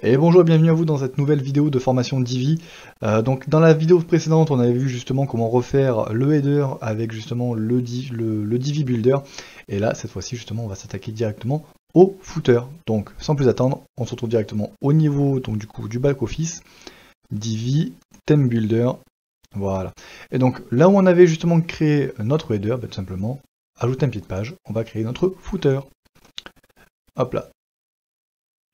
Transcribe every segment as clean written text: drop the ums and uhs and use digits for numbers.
Et bonjour et bienvenue à vous dans cette nouvelle vidéo de formation Divi. Donc dans la vidéo précédente, on avait vu justement comment refaire le header avec justement le Divi Builder. Et là, cette fois-ci, justement, on va s'attaquer directement au footer. Donc sans plus attendre, on se retrouve directement au niveau donc, du coup, du back office, Divi, Theme Builder. Voilà. Et donc là où on avait justement créé notre header, tout simplement, ajouter un pied de page, on va créer notre footer. Hop là.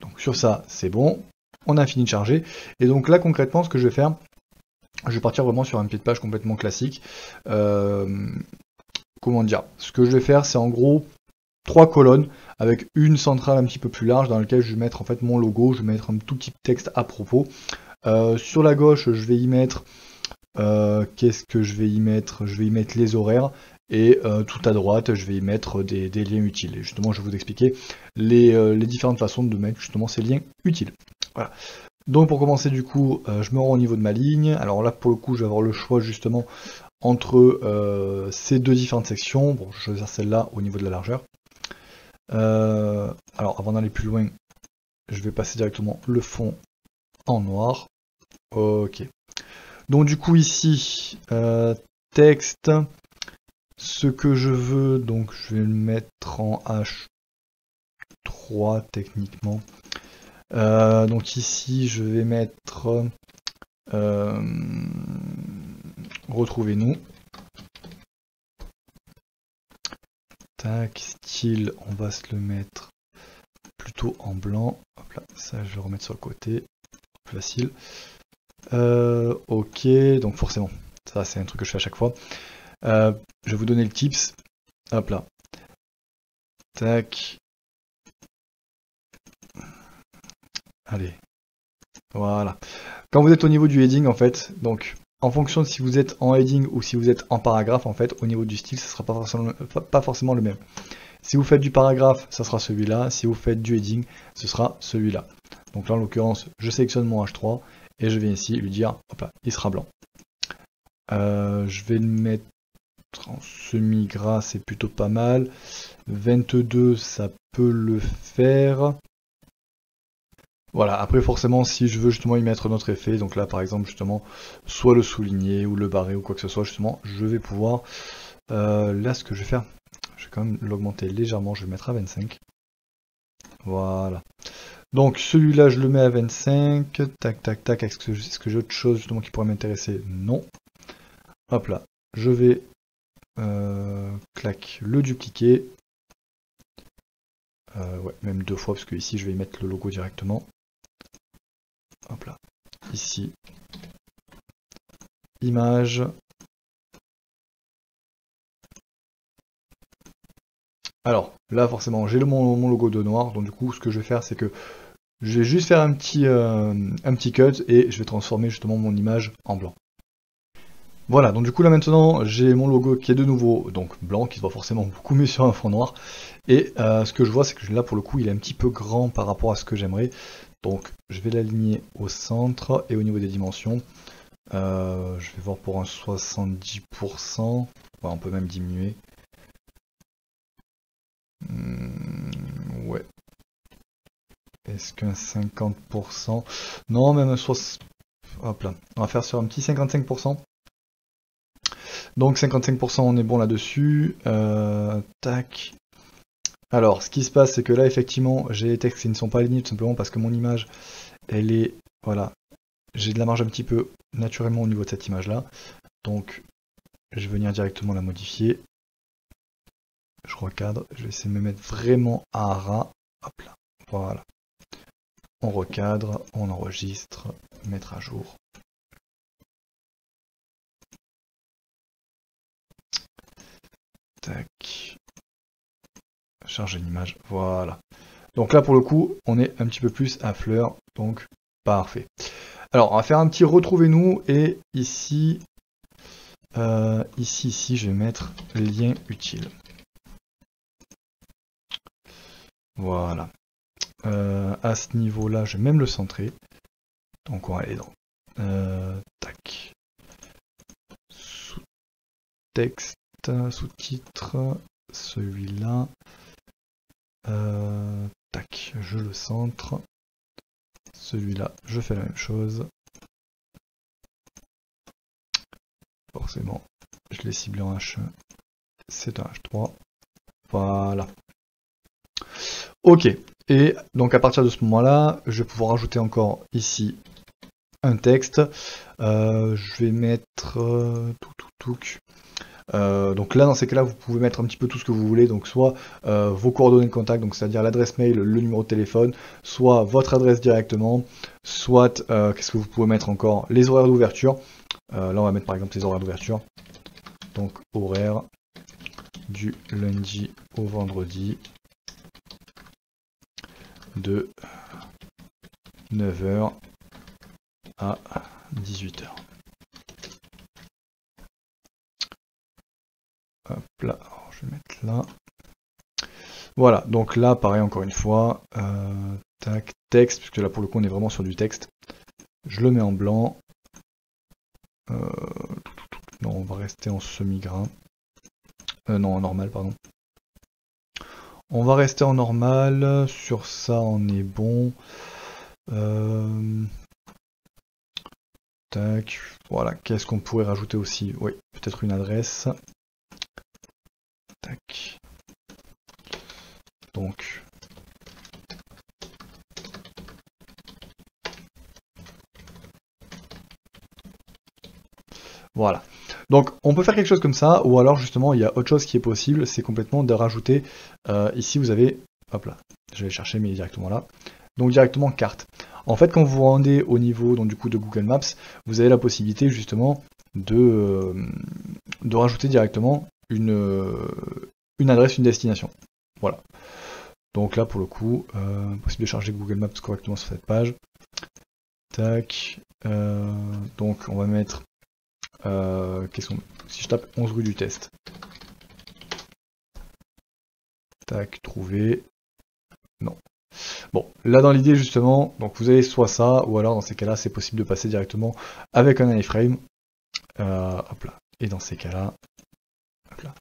Donc sur ça, c'est bon, on a fini de charger. Et donc là, concrètement, ce que je vais faire, je vais partir vraiment sur un pied de page complètement classique. Comment dire? Ce que je vais faire, c'est en gros 3 colonnes avec une centrale un petit peu plus large dans laquelle je vais mettre en fait mon logo, je vais mettre un tout petit texte à propos. Sur la gauche, je vais y mettre... qu'est-ce que je vais y mettre? Je vais y mettre les horaires. Et tout à droite, je vais y mettre des liens utiles. Et justement, je vais vous expliquer les différentes façons de mettre justement ces liens utiles. Voilà. Donc pour commencer, du coup, je me rends au niveau de ma ligne. Alors là, pour le coup, je vais avoir le choix justement entre ces deux différentes sections. Bon, je vais choisir celle-là au niveau de la largeur. Alors avant d'aller plus loin, je vais passer directement le fond en noir. Ok. Donc du coup ici, texte, ce que je veux, donc je vais le mettre en H3 techniquement. Donc ici je vais mettre retrouvez-nous. Tac, style, on va se le mettre plutôt en blanc. Hop là, ça je vais le remettre sur le côté. Facile. Ok, donc forcément, ça c'est un truc que je fais à chaque fois. Je vais vous donner le tips. Hop là. Tac. Allez. Voilà. Quand vous êtes au niveau du heading, en fait, donc en fonction de si vous êtes en heading ou si vous êtes en paragraphe, en fait, au niveau du style, ce ne sera pas forcément le même. Si vous faites du paragraphe, ça sera celui-là. Si vous faites du heading, ce sera celui-là. Donc là, en l'occurrence, je sélectionne mon H3 et je vais ici lui dire, hop là, il sera blanc. Je vais le mettre en semi-gras, c'est plutôt pas mal. 22, ça peut le faire. Voilà, après forcément si je veux justement y mettre notre effet, donc là par exemple justement, soit le souligner ou le barrer ou quoi que ce soit, justement, je vais pouvoir, là ce que je vais faire, je vais quand même l'augmenter légèrement, je vais le mettre à 25. Voilà. Donc celui-là je le mets à 25, tac tac tac, est-ce que j'ai autre chose justement qui pourrait m'intéresser? Non. Hop là, je vais, clac, le dupliquer. Ouais, même 2 fois, parce que ici je vais y mettre le logo directement. Hop là. Ici. Image. Alors, là forcément, j'ai mon logo de noir, donc du coup, ce que je vais faire, c'est que je vais juste faire un petit cut, et je vais transformer justement mon image en blanc. Voilà, donc du coup là maintenant, j'ai mon logo qui est de nouveau donc blanc, qui se voit forcément beaucoup mieux sur un fond noir. Et ce que je vois, c'est que là pour le coup, il est un petit peu grand par rapport à ce que j'aimerais. Donc je vais l'aligner au centre, et au niveau des dimensions, je vais voir pour un 70%, ouais, on peut même diminuer. Ouais. Est-ce qu'un 50%? Non, même un 60%. Hop là. On va faire sur un petit 55%. Donc 55%, on est bon là-dessus. Tac. Alors, ce qui se passe, c'est que là, effectivement, j'ai les textes qui ne sont pas alignés, tout simplement parce que mon image, elle est... Voilà. J'ai de la marge un petit peu naturellement au niveau de cette image-là. Donc, je vais venir directement la modifier. Je recadre. Je vais essayer de me mettre vraiment à ras. Hop là. Voilà. On recadre, on enregistre, mettre à jour. Tac. Charger l'image. Voilà. Donc là, pour le coup, on est un petit peu plus à fleur. Donc, parfait. Alors, on va faire un petit retrouvez-nous. Et ici, ici, je vais mettre lien utile. Voilà. À ce niveau-là, je vais même le centrer. Donc, on va aller dans tac. Sous-texte, sous-titre, celui-là. Tac, je le centre. Celui-là, je fais la même chose. Forcément, je l'ai ciblé en H1. C'est un H3. Voilà. Ok. Et donc à partir de ce moment-là, je vais pouvoir ajouter encore ici un texte. Je vais mettre donc là, dans ces cas-là, vous pouvez mettre un petit peu tout ce que vous voulez, donc soit vos coordonnées de contact, donc c'est-à-dire l'adresse mail, le numéro de téléphone, soit votre adresse directement, soit, qu'est-ce que vous pouvez mettre encore, les horaires d'ouverture. Là, on va mettre par exemple les horaires d'ouverture. Donc, horaire du lundi au vendredi de 9h à 18h. Hop là, alors je vais mettre là. Voilà, donc là, pareil, encore une fois, tac, texte, puisque là, pour le coup, on est vraiment sur du texte. Je le mets en blanc. Non, on va rester en semi-grain. Non, en normal, pardon. On va rester en normal. Sur ça, on est bon. Tac, voilà. Qu'est-ce qu'on pourrait rajouter aussi? Oui, peut-être une adresse. Tac. Donc. Voilà. Donc on peut faire quelque chose comme ça, ou alors justement il y a autre chose qui est possible, c'est complètement de rajouter, ici vous avez, hop là, je vais chercher mais directement là, donc directement carte. En fait quand vous vous rendez au niveau donc, du coup de Google Maps, vous avez la possibilité justement de rajouter directement une adresse, une destination. Voilà. Donc là pour le coup, possible de charger Google Maps correctement sur cette page. Tac. Donc on va mettre si je tape 11 rue du Test. Tac, trouver. Non. Bon, là dans l'idée justement, donc vous avez soit ça, ou alors dans ces cas-là, c'est possible de passer directement avec un iframe. Hop là. Et dans ces cas-là, hop là.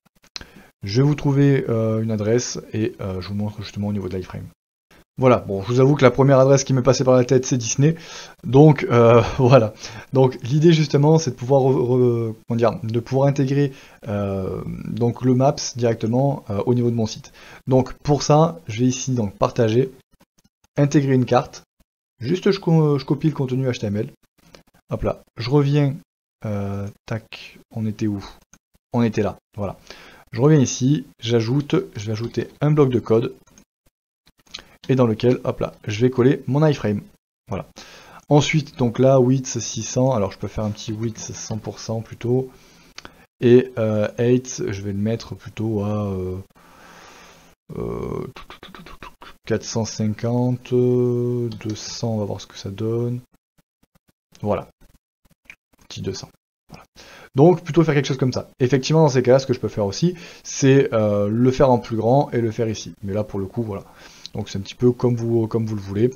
Je vais vous trouver une adresse et je vous montre justement au niveau de l'iframe. Voilà, bon, je vous avoue que la première adresse qui m'est passée par la tête, c'est Disney. Donc, voilà. Donc, l'idée, justement, c'est de pouvoir, comment dire, de pouvoir intégrer donc, le Maps directement au niveau de mon site. Donc, pour ça, je vais ici, donc, partager, intégrer une carte. Juste, je copie le contenu HTML. Hop là, je reviens, tac, on était où? On était là, voilà. Je reviens ici, je vais ajouter un bloc de code. Et dans lequel, hop là, je vais coller mon iframe. Voilà. Ensuite, donc là, width 600, alors je peux faire un petit width 100% plutôt. Et height, je vais le mettre plutôt à 450, 200, on va voir ce que ça donne. Voilà. Petit 200. Voilà. Donc plutôt faire quelque chose comme ça. Effectivement, dans ces cas-là, ce que je peux faire aussi, c'est le faire en plus grand et le faire ici. Mais là, pour le coup, voilà. Donc c'est un petit peu comme vous le voulez.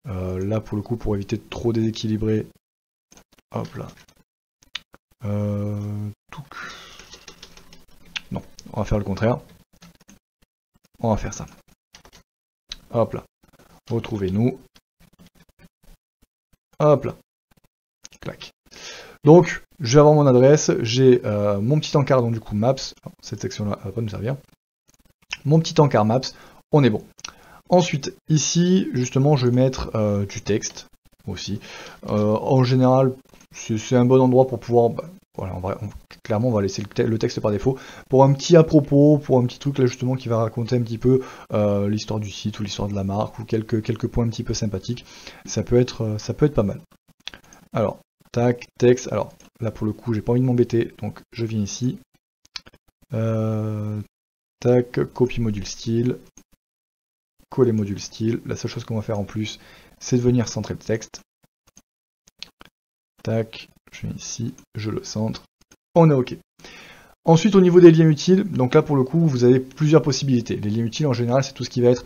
Là pour le coup pour éviter de trop déséquilibrer. Hop là. Non, on va faire le contraire. On va faire ça. Hop là. Retrouvez-nous. Hop là. Clac. Donc je vais avoir mon adresse, j'ai mon petit encart, donc du coup Maps. Cette section là va pas nous servir. Mon petit encart Maps, on est bon. Ensuite, ici, justement, je vais mettre du texte aussi. En général, c'est un bon endroit pour pouvoir... Bah, voilà, clairement, on va laisser le texte par défaut. Pour un petit à propos, pour un petit truc là justement qui va raconter un petit peu l'histoire du site ou l'histoire de la marque ou quelques points un petit peu sympathiques, ça peut être pas mal. Alors, tac, texte. Alors, là pour le coup, j'ai pas envie de m'embêter, donc je viens ici. Tac, copie module style. Coller module style. La seule chose qu'on va faire en plus, c'est de venir centrer le texte. Tac, je viens ici, je le centre. On est OK. Ensuite, au niveau des liens utiles, donc là pour le coup, vous avez plusieurs possibilités. Les liens utiles, en général, c'est tout ce qui va être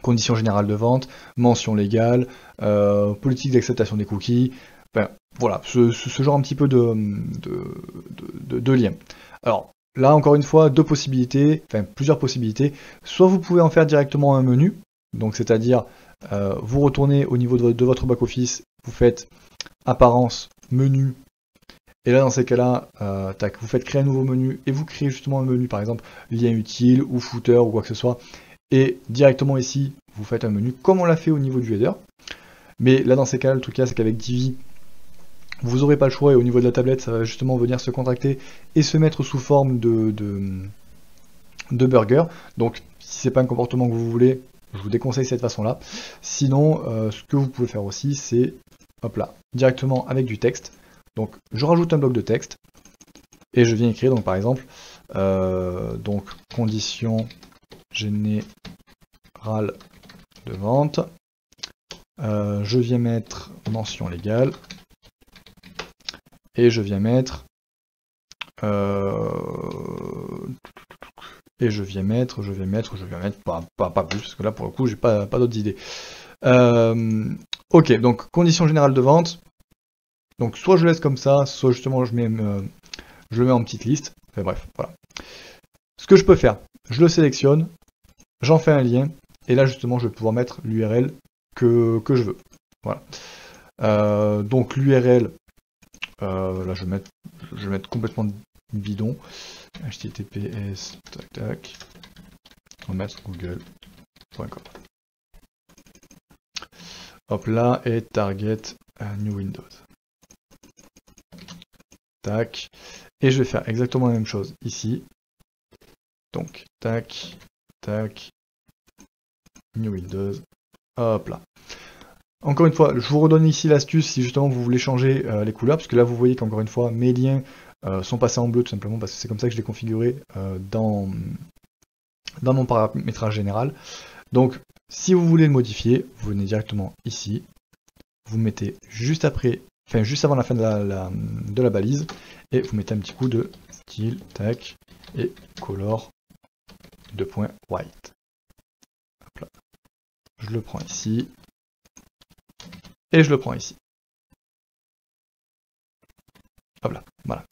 conditions générales de vente, mention légale, politique d'acceptation des cookies. Ben, voilà, ce genre un petit peu de liens. Alors, là, encore une fois, plusieurs possibilités. Soit vous pouvez en faire directement un menu, Donc c'est-à-dire, vous retournez au niveau de votre back-office, vous faites apparence, menu, et là dans ces cas-là, vous faites créer un nouveau menu, et vous créez justement un menu, par exemple, lien utile, ou footer, ou quoi que ce soit, et directement ici, vous faites un menu, comme on l'a fait au niveau du header. Mais là dans ces cas-là, le truc là, c'est qu'avec Divi, vous n'aurez pas le choix, et au niveau de la tablette, ça va justement venir se contracter, et se mettre sous forme de burger. Donc si c'est pas un comportement que vous voulez, je vous déconseille cette façon-là. Sinon, ce que vous pouvez faire aussi, c'est, hop là, directement avec du texte. Donc je rajoute un bloc de texte, et je viens écrire, donc par exemple, donc condition générale de vente. Je viens mettre mention légale, et je viens mettre pas plus, parce que là pour le coup j'ai pas d'autres idées. Ok, donc condition générale de vente. Donc soit je laisse comme ça, soit justement je le mets en petite liste. Enfin, bref, voilà. Ce que je peux faire, je le sélectionne, j'en fais un lien, et là justement je vais pouvoir mettre l'URL que je veux. Voilà. Donc l'URL, là je vais mettre complètement bidon. HTTPS, tac tac. On va mettre google.com. Hop là, et target new Windows. Tac. Et je vais faire exactement la même chose ici. Donc, tac, tac, new Windows. Hop là. Encore une fois, je vous redonne ici l'astuce si justement vous voulez changer les couleurs, parce que là vous voyez qu'encore une fois, mes liens sont passés en bleu tout simplement parce que c'est comme ça que je l'ai configuré dans mon paramétrage général. Donc si vous voulez le modifier, vous venez directement ici, vous mettez juste après, enfin juste avant la fin de la balise, et vous mettez un petit coup de style, tac, et color de point white. Hop là. Je le prends ici, et je le prends ici. Hop là, voilà.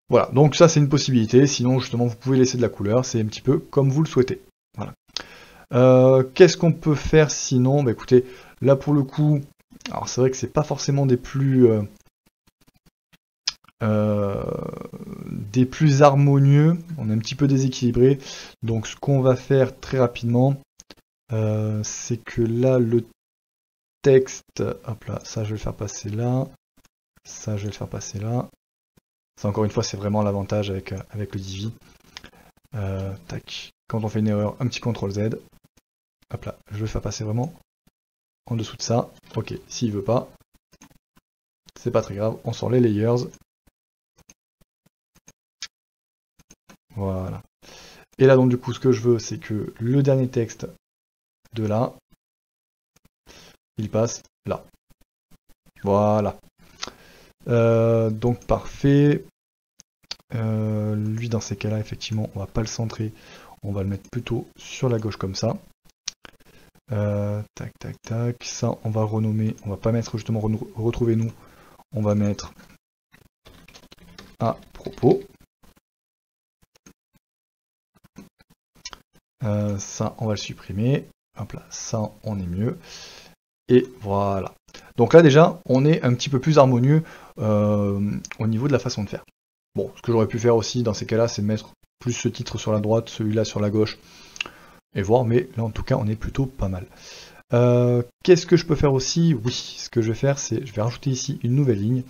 Voilà, donc ça c'est une possibilité, sinon justement vous pouvez laisser de la couleur, c'est un petit peu comme vous le souhaitez. Voilà. Qu'est-ce qu'on peut faire sinon? Bah écoutez, là pour le coup, alors c'est vrai que c'est pas forcément des plus harmonieux, on est un petit peu déséquilibré, donc ce qu'on va faire très rapidement, c'est que là le texte, hop là, ça je vais le faire passer là, ça je vais le faire passer là. Ça encore une fois c'est vraiment l'avantage avec le Divi. Tac. Quand on fait une erreur, un petit CTRL Z. Hop là, je vais le faire passer vraiment en dessous de ça. Ok, s'il veut pas, c'est pas très grave, on sort les layers. Voilà. Et là donc du coup ce que je veux c'est que le dernier texte de là, il passe là. Voilà. Donc parfait. Lui dans ces cas là effectivement on va pas le centrer, on va le mettre plutôt sur la gauche comme ça. Tac tac tac, ça on va renommer, on va pas mettre justement retrouver nous, on va mettre à propos. Ça on va le supprimer, hop là, ça on est mieux. Et voilà. Donc là déjà, on est un petit peu plus harmonieux au niveau de la façon de faire. Bon, ce que j'aurais pu faire aussi dans ces cas-là, c'est mettre plus ce titre sur la droite, celui-là sur la gauche, et voir, mais là en tout cas, on est plutôt pas mal. Qu'est-ce que je peux faire aussi? Oui, ce que je vais faire, c'est je vais rajouter ici une nouvelle ligne,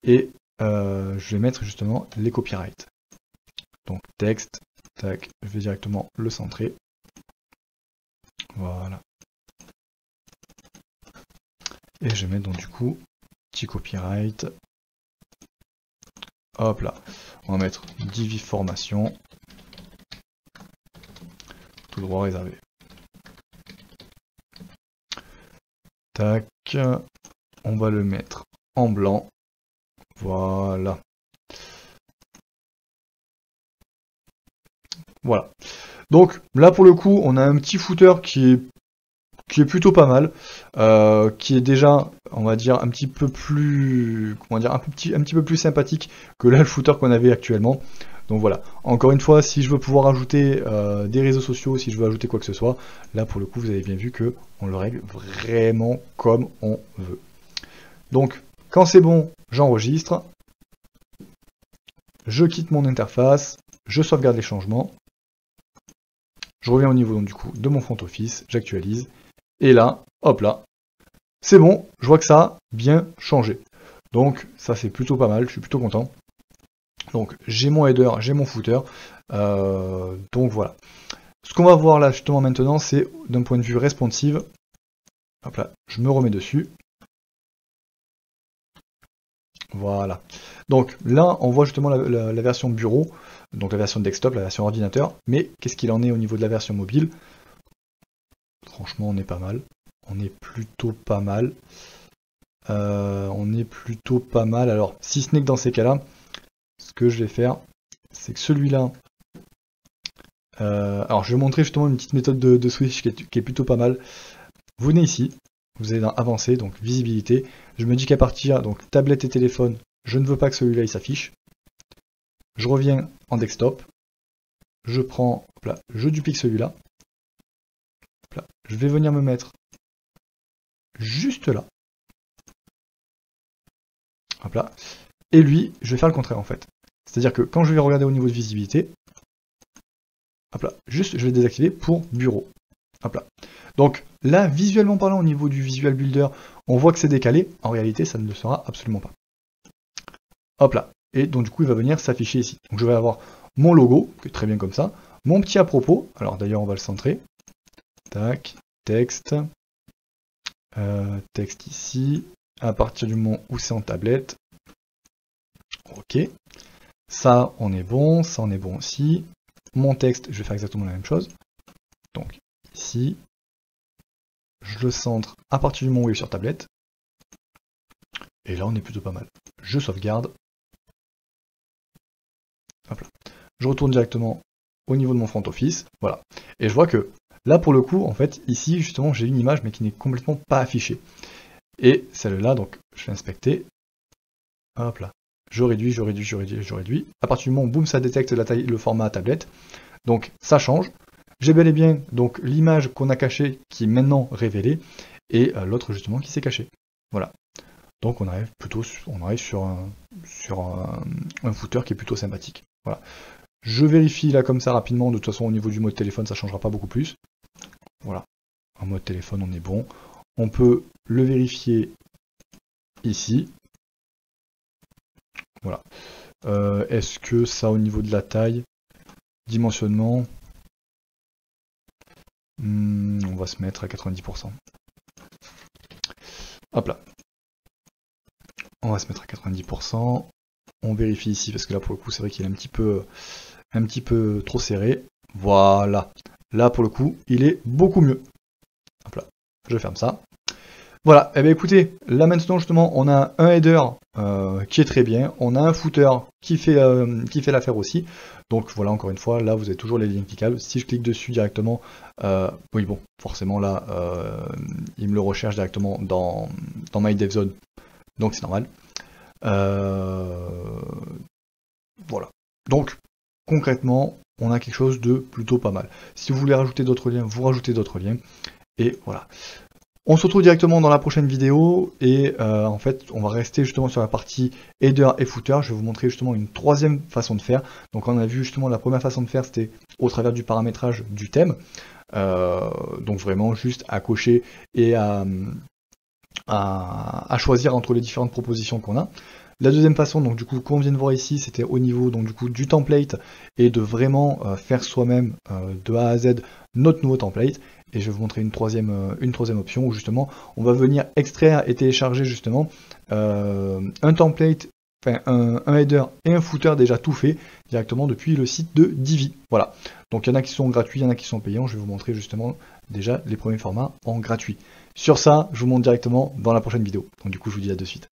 et je vais mettre justement les copyrights. Donc texte, tac, je vais directement le centrer. Voilà. Et je vais mettre donc du coup petit copyright. Hop là. On va mettre Divi formation. Tout droit réservé. Tac. On va le mettre en blanc. Voilà. Voilà. Donc là pour le coup, on a un petit footer qui est plutôt pas mal, qui est déjà, on va dire, un petit peu plus, comment dire, un petit peu plus sympathique que là le footer qu'on avait actuellement. Donc voilà, encore une fois, si je veux pouvoir ajouter des réseaux sociaux, si je veux ajouter quoi que ce soit, là pour le coup vous avez bien vu que on le règle vraiment comme on veut. Donc quand c'est bon, j'enregistre, je quitte mon interface, je sauvegarde les changements, je reviens au niveau donc, du coup de mon front office, j'actualise, et là, hop là, c'est bon, je vois que ça a bien changé. Donc ça c'est plutôt pas mal, je suis plutôt content. Donc j'ai mon header, j'ai mon footer, donc voilà. Ce qu'on va voir là justement maintenant, c'est d'un point de vue responsive. Hop là, je me remets dessus. Voilà. Donc là, on voit justement la version bureau, donc la version desktop, la version ordinateur. Mais qu'est-ce qu'il en est au niveau de la version mobile? Franchement, on est pas mal. On est plutôt pas mal. On est plutôt pas mal. Alors, si ce n'est que dans ces cas-là, ce que je vais faire, c'est que celui-là... alors, je vais vous montrer justement une petite méthode de switch qui est plutôt pas mal. Vous venez ici, vous allez dans Avancé, donc Visibilité. Je me dis qu'à partir, donc tablette et téléphone, je ne veux pas que celui-là il s'affiche. Je reviens en desktop. Je prends, hop là, je duplique celui-là. Je vais venir me mettre juste là. Hop là. Et lui, je vais faire le contraire en fait. C'est-à-dire que quand je vais regarder au niveau de visibilité, hop là, juste je vais désactiver pour bureau. Hop là. Donc là, visuellement parlant, au niveau du Visual Builder, on voit que c'est décalé. En réalité, ça ne le sera absolument pas. Hop là. Et donc du coup, il va venir s'afficher ici. Donc je vais avoir mon logo, qui est très bien comme ça. Mon petit à propos. Alors d'ailleurs, on va le centrer. Tac, texte. Texte ici. À partir du moment où c'est en tablette. Ok. Ça, on est bon. Ça, on est bon aussi. Mon texte, je vais faire exactement la même chose. Donc ici. Je le centre à partir du moment où il est sur tablette. Et là, on est plutôt pas mal. Je sauvegarde. Hop là. Je retourne directement au niveau de mon front office. Voilà. Et je vois que là, pour le coup, en fait, ici, justement, j'ai une image, mais qui n'est complètement pas affichée. Et celle-là, donc, je vais inspecter. Hop là. Je réduis, je réduis, je réduis, je réduis. À partir du moment où, boum, ça détecte la taille, le format tablette. Donc, ça change. J'ai bel et bien donc l'image qu'on a cachée qui est maintenant révélée et l'autre justement qui s'est cachée. Voilà. Donc on arrive plutôt sur un footer qui est plutôt sympathique. Voilà. Je vérifie là comme ça rapidement. De toute façon au niveau du mode téléphone ça ne changera pas beaucoup plus. Voilà. En mode téléphone on est bon. On peut le vérifier ici. Voilà. Est-ce que ça au niveau de la taille, dimensionnement, on va se mettre à 90%. Hop là. On va se mettre à 90%. On vérifie ici, parce que là, pour le coup, c'est vrai qu'il est un petit peu trop serré. Voilà. Là, pour le coup, il est beaucoup mieux. Hop là. Je ferme ça. Voilà. Et bien, écoutez, là, maintenant, justement, on a un header qui est très bien. On a un footer qui fait l'affaire aussi. Donc, voilà, encore une fois, là, vous avez toujours les liens cliquables. Si je clique dessus directement, oui, bon, forcément, là, il me le recherche directement dans My Dev Zone. Donc c'est normal. Voilà. Donc concrètement, on a quelque chose de plutôt pas mal. Si vous voulez rajouter d'autres liens, vous rajoutez d'autres liens. Et voilà. On se retrouve directement dans la prochaine vidéo. Et en fait, on va rester justement sur la partie header et footer. Je vais vous montrer justement une troisième façon de faire. Donc on a vu justement la première façon de faire, c'était au travers du paramétrage du thème. Donc vraiment juste à cocher et à choisir entre les différentes propositions qu'on a. La deuxième façon, donc du coup, qu'on vient de voir ici, c'était au niveau donc du coup du template et de vraiment faire soi-même de A à Z notre nouveau template. Et je vais vous montrer une troisième option où justement on va venir extraire et télécharger justement un template, enfin un header et un footer déjà tout fait directement depuis le site de Divi. Voilà. Donc il y en a qui sont gratuits, il y en a qui sont payants. Je vais vous montrer justement déjà les premiers formats en gratuit. Sur ça, je vous montre directement dans la prochaine vidéo. Donc du coup, je vous dis à de suite.